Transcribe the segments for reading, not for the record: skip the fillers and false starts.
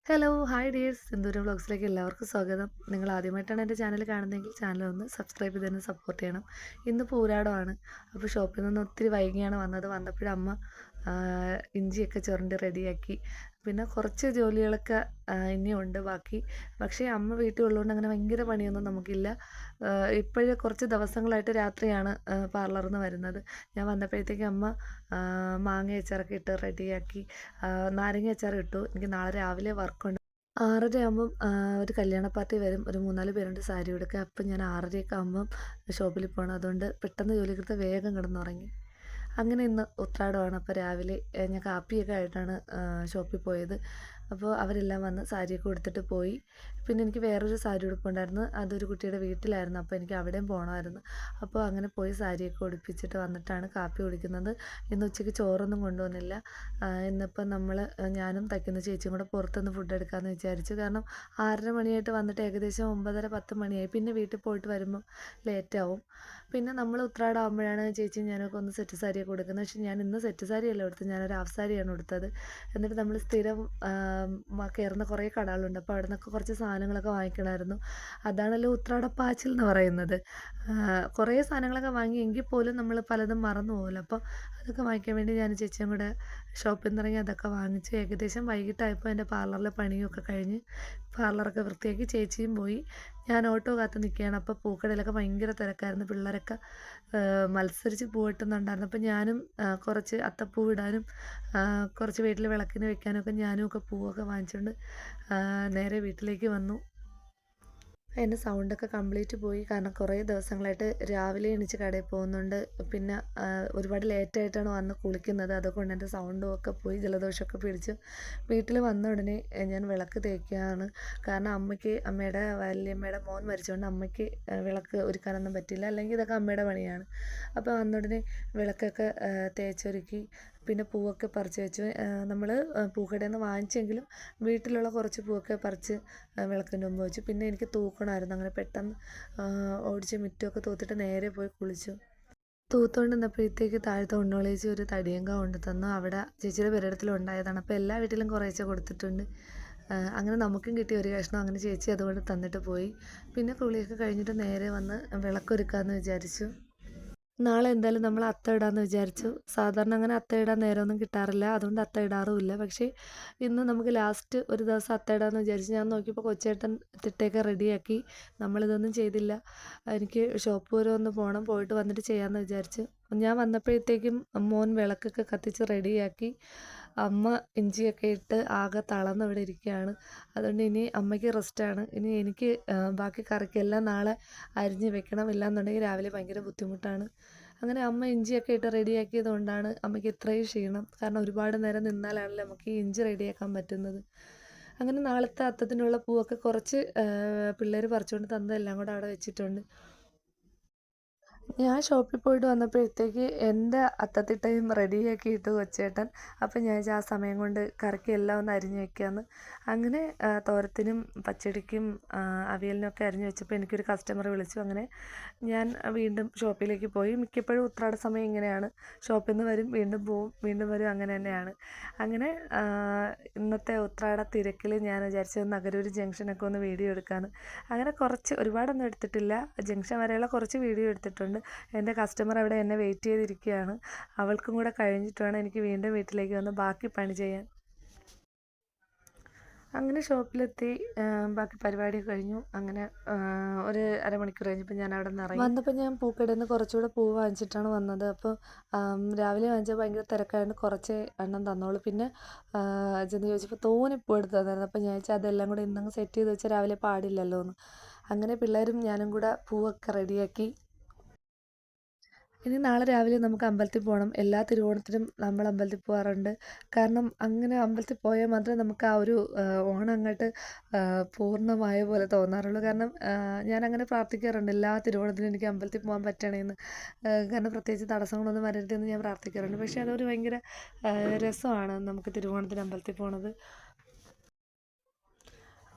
Hello hi dears സിന്ദൂരം വ്ളോഗ്സിലേക്ക് എല്ലാവർക്കും സ്വാഗതം. നിങ്ങൾ ആദ്യമായിട്ടാണ് എൻ്റെ ചാനൽ കാണുന്നതെങ്കിൽ ചാനൽ ഒന്ന് സബ്സ്ക്രൈബ് ചെയ്ത് തന്നെ സപ്പോർട്ട് ചെയ്യണം. ഇന്ന് പൂരാടമാണ്. അപ്പോൾ ഷോപ്പിൽ നിന്ന് ഒത്തിരി വൈകിയാണ് വന്നപ്പോഴമ്മ ഇഞ്ചിയൊക്കെ ചുരണ്ടി റെഡിയാക്കി. പിന്നെ കുറച്ച് ജോലികളൊക്കെ ഇനിയുണ്ട് ബാക്കി. പക്ഷേ അമ്മ വീട്ടിൽ ഉള്ളതുകൊണ്ട് അങ്ങനെ ഭയങ്കര പണിയൊന്നും നമുക്കില്ല. ഇപ്പോഴേ കുറച്ച് ദിവസങ്ങളായിട്ട് രാത്രിയാണ് പാർലറിൽ നിന്ന് വരുന്നത്. ഞാൻ വന്നപ്പോഴത്തേക്കും അമ്മ മാങ്ങ അച്ചാറൊക്കെ ഇട്ട് റെഡിയാക്കി. നാരങ്ങ അച്ചാർ ഇട്ടു. എനിക്ക് നാളെ രാവിലെ വർക്കുണ്ട്. 6:30 ആകുമ്പം ഒരു കല്യാണ പാർട്ടി വരും. ഒരു 3-4 പേരുണ്ട് സാരി ഉടുക്കാൻ. അപ്പം ഞാൻ 6:30 ആകുമ്പം ഷോപ്പിൽ പോകണം. അതുകൊണ്ട് പെട്ടെന്ന് ജോലി തീർത്ത് വേഗം കിടന്നുറങ്ങി. അങ്ങനെ ഇന്ന് ഉത്രാടമാണ്. അപ്പോൾ രാവിലെ ഞാൻ കാപ്പിയൊക്കെ ആയിട്ടാണ് ഷോപ്പിൽ പോയത്. അപ്പോൾ അവരെല്ലാം വന്ന് സാരിയൊക്കെ ഉടുത്തിട്ട് പോയി. പിന്നെ എനിക്ക് വേറൊരു സാരി ഉടുപ്പുണ്ടായിരുന്നു. അതൊരു കുട്ടിയുടെ വീട്ടിലായിരുന്നു. അപ്പോൾ എനിക്ക് അവിടെയും പോകണമായിരുന്നു. അപ്പോൾ അങ്ങനെ പോയി സാരിയൊക്കെ ഉടുപ്പിച്ചിട്ട് വന്നിട്ടാണ് കാപ്പി കുടിക്കുന്നത്. ഇന്ന് ഉച്ചയ്ക്ക് ചോറൊന്നും കൊണ്ടുവന്നില്ല. ഇന്നിപ്പം ഞാനും തയ്ക്കുന്ന ചേച്ചിയും കൂടെ പുറത്തുനിന്ന് ഫുഡ് എടുക്കാമെന്ന് വിചാരിച്ചു. കാരണം 6:30 മണിയായിട്ട് വന്നിട്ട് ഏകദേശം 9:30-10 മണിയായി. പിന്നെ വീട്ടിൽ പോയിട്ട് വരുമ്പം ലേറ്റാവും. പിന്നെ നമ്മൾ ഉത്രാടമാകുമ്പോഴാണ് ചേച്ചിയും ഞാനൊക്കെ ഒന്ന് സെറ്റ് സാരിയൊക്കെ ഉടുക്കുന്നത്. പക്ഷേ ഞാൻ ഇന്ന് സെറ്റ് സാരിയല്ല ഉടുത്തത്, ഞാനൊരു ഹാഫ് സാരിയാണ് ഉടുത്തത്. എന്നിട്ട് നമ്മൾ സ്ഥിരം കയറുന്ന കുറേ കടകളുണ്ട്. അപ്പോൾ അവിടെ നിന്നൊക്കെ കുറച്ച് സാധനങ്ങളൊക്കെ വാങ്ങിക്കണമായിരുന്നു. അതാണല്ലോ ഉത്രാടപ്പാച്ചിൽ എന്ന് പറയുന്നത്. കുറേ സാധനങ്ങളൊക്കെ വാങ്ങി എങ്കിൽ പോലും നമ്മൾ പലതും മറന്നു പോകുമല്ലോ. അപ്പോൾ അതൊക്കെ വാങ്ങിക്കാൻ വേണ്ടി ഞാൻ ചേച്ചിയും കൂടെ ഷോപ്പിൽ നിന്ന് ഇറങ്ങി അതൊക്കെ വാങ്ങിച്ചു. ഏകദേശം വൈകിട്ടായപ്പോൾ എൻ്റെ പാർലറിലെ പണിയൊക്കെ കഴിഞ്ഞ് പാർലറൊക്കെ വൃത്തിയാക്കി ചേച്ചിയും പോയി. ഞാൻ ഓട്ടോ കാത്ത് നിൽക്കുകയാണ്. അപ്പോൾ പൂക്കടയിലൊക്കെ ഭയങ്കര തിരക്കായിരുന്നു. പിള്ളേരൊക്കെ മത്സരിച്ച് പൂ വെട്ടുന്നുണ്ടായിരുന്നു. അപ്പോൾ ഞാനും കുറച്ച് അത്തപ്പൂ ഇടാനും കുറച്ച് വീട്ടിൽ വിളക്കിന് വെക്കാനൊക്കെ ഞാനും ഒക്കെ പൂവൊക്കെ വാങ്ങിച്ചുകൊണ്ട് നേരെ വീട്ടിലേക്ക് വന്നു. എൻ്റെ സൗണ്ടൊക്കെ കംപ്ലീറ്റ് പോയി. കാരണം കുറേ ദിവസങ്ങളായിട്ട് രാവിലെ എണീച്ച് കടയിൽ പോകുന്നുണ്ട്. പിന്നെ ഒരുപാട് ലേറ്റായിട്ടാണ് വന്ന് കുളിക്കുന്നത്. അതുകൊണ്ട് എൻ്റെ സൗണ്ടും ഒക്കെ പോയി, ജലദോഷമൊക്കെ പിടിച്ചു. വീട്ടിൽ വന്ന ഉടനെ ഞാൻ വിളക്ക് തേക്കുകയാണ്. കാരണം അമ്മയുടെ വല്യമ്മയുടെ മോൻ മരിച്ചുകൊണ്ട് അമ്മയ്ക്ക് വിളക്ക് ഒരുക്കാനൊന്നും പറ്റില്ല. അല്ലെങ്കിൽ ഇതൊക്കെ അമ്മയുടെ പണിയാണ്. അപ്പോൾ വന്ന ഉടനെ വിളക്കൊക്കെ തേച്ചൊരുക്കി. പിന്നെ പൂവൊക്കെ പറിച്ച് വെച്ചു. നമ്മൾ പൂക്കടയിൽ നിന്ന് വാങ്ങിച്ചെങ്കിലും വീട്ടിലുള്ള കുറച്ച് പൂവൊക്കെ പറിച്ച് വിളക്കിൻ്റെ മുമ്പ് വെച്ചു. പിന്നെ എനിക്ക് തൂക്കണമായിരുന്നു. അങ്ങനെ പെട്ടെന്ന് ഓടിച്ച് മുറ്റമൊക്കെ തൂത്തിട്ട് നേരെ പോയി കുളിച്ചു. തൂത്തുകൊണ്ട് നിന്നപ്പോഴത്തേക്ക് താഴത്തെ ഉണ്ണോളി ചേച്ചി ഒരു തടിയങ്ക കൊണ്ട് തന്നു. അവിടെ ചേച്ചിയുടെ പെരടത്തിലുണ്ടായതാണ്. അപ്പോൾ എല്ലാ വീട്ടിലും കുറേശ്ശെ കൊടുത്തിട്ടുണ്ട്. അങ്ങനെ നമുക്കും കിട്ടിയ ഒരു കഷ്ണം. അങ്ങനെ ചേച്ചി അതുകൊണ്ട് തന്നിട്ട് പോയി. പിന്നെ കുളിയൊക്കെ കഴിഞ്ഞിട്ട് നേരെ വന്ന് വിളക്കൊരുക്കാമെന്ന് വിചാരിച്ചു. നാളെ എന്തായാലും നമ്മൾ അത്തം ഇടാമെന്ന് വിചാരിച്ചു. സാധാരണ അങ്ങനെ അത്തം ഇടാൻ നേരമൊന്നും കിട്ടാറില്ല. അതുകൊണ്ട് അത്തം ഇടാറുമില്ല. പക്ഷേ ഇന്ന് നമുക്ക് ലാസ്റ്റ് ഒരു ദിവസം അത്തം ഇടാമെന്ന് വിചാരിച്ചു. ഞാൻ നോക്കിയപ്പോൾ കൊച്ചേട്ടൻ തിട്ടയൊക്കെ റെഡിയാക്കി. നമ്മളിതൊന്നും ചെയ്തില്ല. എനിക്ക് ഷോപ്പ് വരെ ഒന്ന് പോകണം. പോയിട്ട് വന്നിട്ട് ചെയ്യാമെന്ന് വിചാരിച്ചു. ഞാൻ വന്നപ്പോഴത്തേക്കും മോൻ വിളക്കൊക്കെ കത്തിച്ച് റെഡിയാക്കി. അമ്മ ഇഞ്ചിയൊക്കെ ഇട്ട് ആകെ തളർന്ന് ഇവിടെ ഇരിക്കുകയാണ്. അതുകൊണ്ട് ഇനി അമ്മയ്ക്ക് റെസ്റ്റാണ്. ഇനി എനിക്ക് ബാക്കി കറിക്കെല്ലാം നാളെ അരിഞ്ഞ് വെക്കണം. ഇല്ലാന്നുണ്ടെങ്കിൽ രാവിലെ ഭയങ്കര ബുദ്ധിമുട്ടാണ്. അങ്ങനെ അമ്മ ഇഞ്ചിയൊക്കെ ഇട്ട് റെഡിയാക്കിയത് കൊണ്ടാണ് അമ്മയ്ക്ക് ഇത്രയും ക്ഷീണം. കാരണം ഒരുപാട് നേരം നിന്നാലാണല്ലോ നമുക്ക് ഈ ഇഞ്ചി റെഡിയാക്കാൻ പറ്റുന്നത്. അങ്ങനെ നാളത്തെ അത്തത്തിനുള്ള പൂവൊക്കെ കുറച്ച് പിള്ളേർ പറിച്ചുകൊണ്ട് തന്നതെല്ലാം കൂടെ അവിടെ വെച്ചിട്ടുണ്ട്. ഞാൻ ഷോപ്പിൽ പോയിട്ട് വന്നപ്പോഴത്തേക്ക് എൻ്റെ അത്തത്തിട്ടയും റെഡിയാക്കിയിട്ട് കൊച്ചേട്ടൻ. അപ്പം ഞാൻ വിചാരിച്ചു ആ സമയം കൊണ്ട് കറിക്ക് എല്ലാം ഒന്ന് അരിഞ്ഞ് വെക്കാമെന്ന്. അങ്ങനെ തോരത്തിനും പച്ചടിക്കും അവിയലിനൊക്കെ അരിഞ്ഞ് വെച്ചപ്പോൾ എനിക്കൊരു കസ്റ്റമർ വിളിച്ചു. അങ്ങനെ ഞാൻ വീണ്ടും ഷോപ്പിലേക്ക് പോയി. മിക്കപ്പോഴും ഉത്രാട സമയം ഇങ്ങനെയാണ്. ഷോപ്പിൽ നിന്ന് വരും, വീണ്ടും പോവും, വീണ്ടും വരും, അങ്ങനെ തന്നെയാണ്. അങ്ങനെ ഇന്നത്തെ ഉത്രാട തിരക്കിൽ ഞാൻ വിചാരിച്ചു നഗരൂർ ജംഗ്ഷനൊക്കെ ഒന്ന് വീഡിയോ എടുക്കാമെന്ന്. അങ്ങനെ കുറച്ച് ഒരുപാടൊന്നും എടുത്തിട്ടില്ല. ജംഗ്ഷൻ വരെയുള്ള കുറച്ച് വീഡിയോ എടുത്തിട്ടുണ്ട്. എൻ്റെ കസ്റ്റമർ അവിടെ എന്നെ വെയിറ്റ് ചെയ്തിരിക്കുകയാണ്. അവൾക്കും കൂടെ കഴിഞ്ഞിട്ട് വേണം എനിക്ക് വീണ്ടും വീട്ടിലേക്ക് വന്ന് ബാക്കി പണി ചെയ്യാൻ. അങ്ങനെ ഷോപ്പിലെത്തി ബാക്കി പരിപാടിയൊക്കെ കഴിഞ്ഞു. അങ്ങനെ ഒരു അരമണിക്കൂർ കഴിഞ്ഞപ്പോൾ ഞാൻ അവിടെ നിന്ന് ഇറങ്ങി. വന്നപ്പോൾ ഞാൻ പൂക്കടയിൽ നിന്ന് കുറച്ചുകൂടെ പൂവ് വാങ്ങിച്ചിട്ടാണ് വന്നത്. അപ്പോൾ രാവിലെ വാങ്ങിച്ചാൽ ഭയങ്കര തിരക്കായതുകൊണ്ട് കുറച്ച് എണ്ണം തന്നോളൂ. പിന്നെ ചെന്ന് ചോദിച്ചപ്പോൾ തോനെ പൂ എടുത്ത് തന്നായിരുന്നു. അപ്പോൾ ഞാൻ വെച്ചാൽ അതെല്ലാം കൂടെ ഇന്നങ്ങ് സെറ്റ് ചെയ്ത് വെച്ചാൽ രാവിലെ പാടില്ലല്ലോ എന്ന്. അങ്ങനെ പിള്ളേരും ഞാനും കൂടെ പൂവൊക്കെ റെഡിയാക്കി. ഇനി നാളെ രാവിലെ നമുക്ക് അമ്പലത്തിൽ പോകണം. എല്ലാ തിരുവോണത്തിനും നമ്മൾ അമ്പലത്തിൽ പോകാറുണ്ട്. കാരണം അങ്ങനെ അമ്പലത്തിൽ പോയാൽ മാത്രമേ നമുക്ക് ആ ഒരു ഓണം അങ്ങോട്ട് പൂർണ്ണമായ പോലെ തോന്നാറുള്ളൂ. കാരണം ഞാനങ്ങനെ പ്രാർത്ഥിക്കാറുണ്ട് എല്ലാ തിരുവോണത്തിനും എനിക്ക് അമ്പലത്തിൽ പോകാൻ പറ്റണേന്ന്. കാരണം പ്രത്യേകിച്ച് തടസ്സങ്ങളൊന്നും വരരുതെന്ന് ഞാൻ പ്രാർത്ഥിക്കാറുണ്ട്. പക്ഷേ അതൊരു ഭയങ്കര രസമാണ് നമുക്ക് തിരുവോണത്തിന് അമ്പലത്തിൽ പോണത്.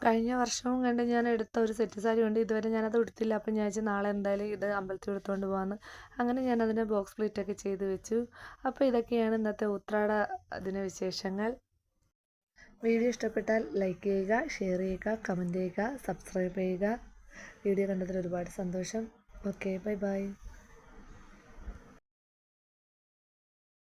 കഴിഞ്ഞ വർഷവും കണ്ട് ഞാൻ എടുത്ത ഒരു സെറ്റ് സാരി ഉണ്ട്. ഇതുവരെ ഞാനത് ഉടുത്തില്ല. അപ്പം ഞാൻ വിചാരിച്ചു നാളെ എന്തായാലും ഇത് അമ്പലത്തിൽ എടുത്തുകൊണ്ട് പോകാമെന്ന്. അങ്ങനെ ഞാനതിനെ ബോക്സ് പ്ലേറ്റൊക്കെ ചെയ്ത് വെച്ചു. അപ്പോൾ ഇതൊക്കെയാണ് ഇന്നത്തെ ഉത്രാട ദിന വിശേഷങ്ങൾ. വീഡിയോ ഇഷ്ടപ്പെട്ടാൽ ലൈക്ക് ചെയ്യുക, ഷെയർ ചെയ്യുക, കമൻറ്റ് ചെയ്യുക, സബ്സ്ക്രൈബ് ചെയ്യുക. വീഡിയോ കണ്ടതിൽ ഒരുപാട് സന്തോഷം. Okay, bye bye.